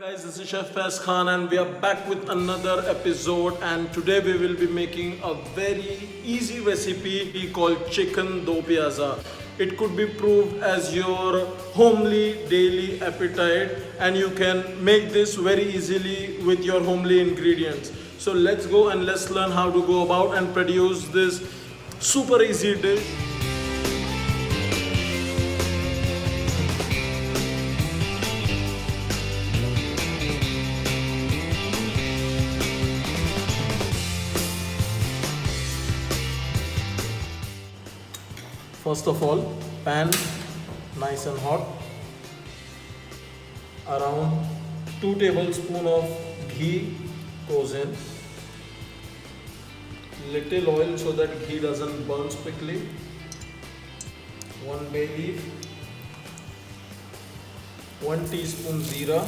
Guys, this is Chef Faiz Khan and we are back with another episode, and today we will be making a very easy recipe called chicken dopyaza. It could be proved as your homely daily appetite, and you can make this very easily with your homely ingredients. So let's go and let's learn how to go about and produce this super easy dish. First of all, pan nice and hot. Around 2 tablespoons of ghee goes in. Little oil so that ghee doesn't burn quickly. 1 bay leaf. 1 teaspoon ZEERA.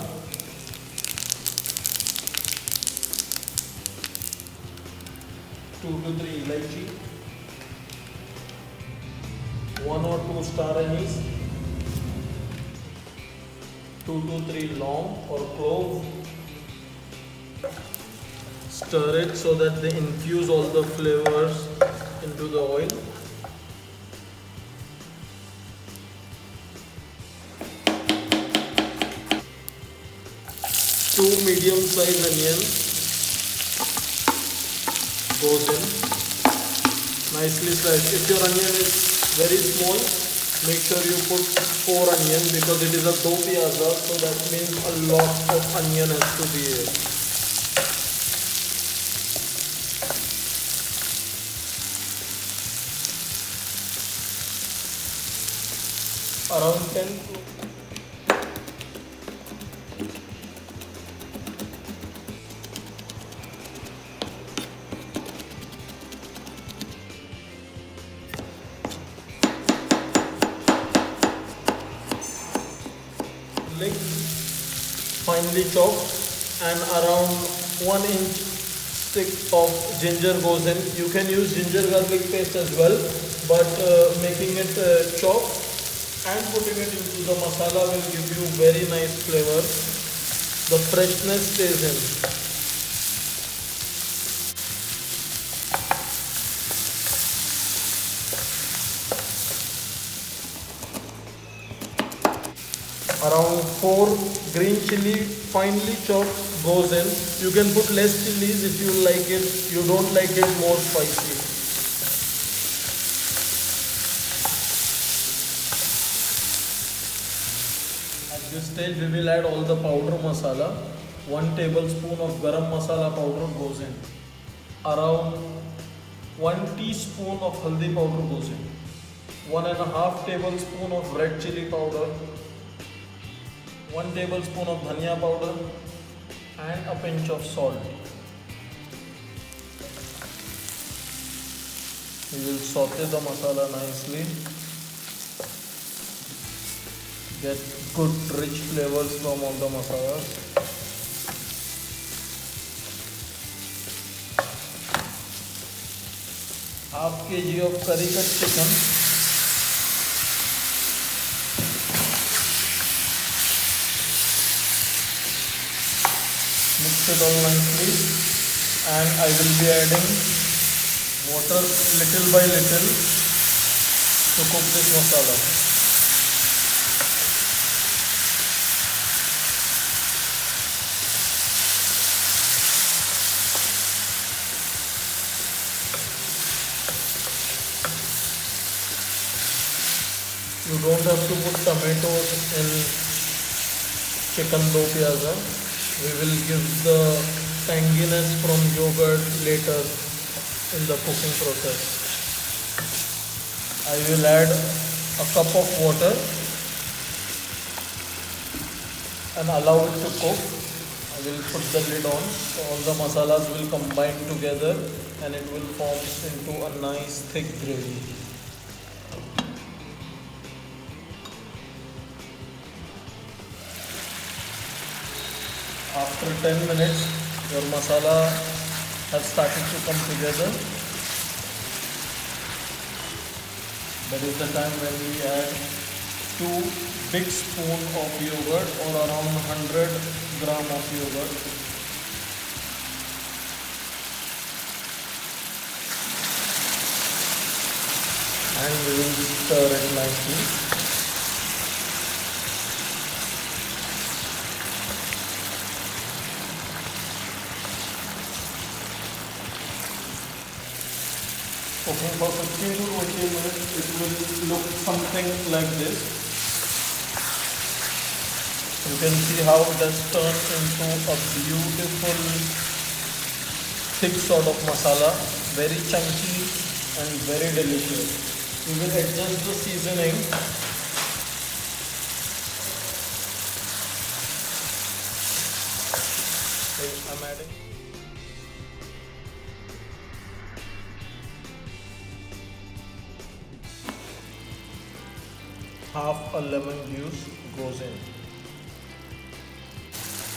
2 to 3 ELAICHI. 1 or 2 STARANIS, 2 to 3 LAWANG or cloves. Stir it so that they infuse all the flavors into the oil. Two medium-sized onions goes in, nicely sliced. If your onion is very small, make sure you put 4 onions because it is a dopyaza, so that means a lot of onion has to be here. Around 10 to finely chopped, and around 1 inch stick of ginger goes in. You can use ginger garlic paste as well, but making it chopped and putting it into the masala will give you very nice flavor. The freshness stays in. Around 4 green chilli finely chopped goes in. You can put less chilies if you like it. You don't like it more spicy. At this stage we will add all the powder masala. 1 tablespoon of garam masala powder goes in. Around 1 teaspoon of haldi powder goes in. 1.5 tablespoon of red chilli powder. 1 tablespoon of dhania powder and a pinch of salt. We will saute the masala nicely. Get good rich flavors from all the masalas. Half kg of curry cut chicken. Mix it all nicely, and I will be adding water little by little to cook this masala. You don't have to put tomatoes in chicken dopyaza. We will give the tanginess from yogurt later in the cooking process. I will add a cup of water and allow it to cook. I will put the lid on so all the masalas will combine together and it will form into a nice thick gravy. After 10 minutes, your masala has started to come together. That is the time when we add 2 big spoon of yogurt or around 100 gram of yogurt. And we will stir it nicely. Cooking for 15 to 20 minutes, it will look something like this. You can see how it has turned into a beautiful thick sort of masala, very chunky and very delicious. We will adjust the seasoning. I'm adding half a lemon juice goes in.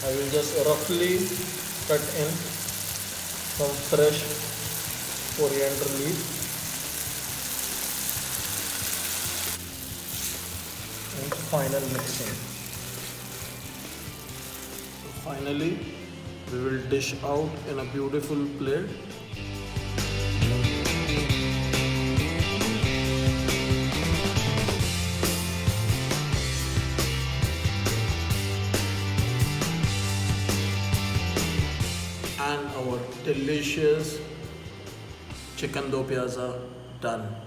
I will just roughly cut in some fresh coriander leaf and final mixing. So finally, we will dish out in a beautiful plate. And our delicious chicken dopyaza done.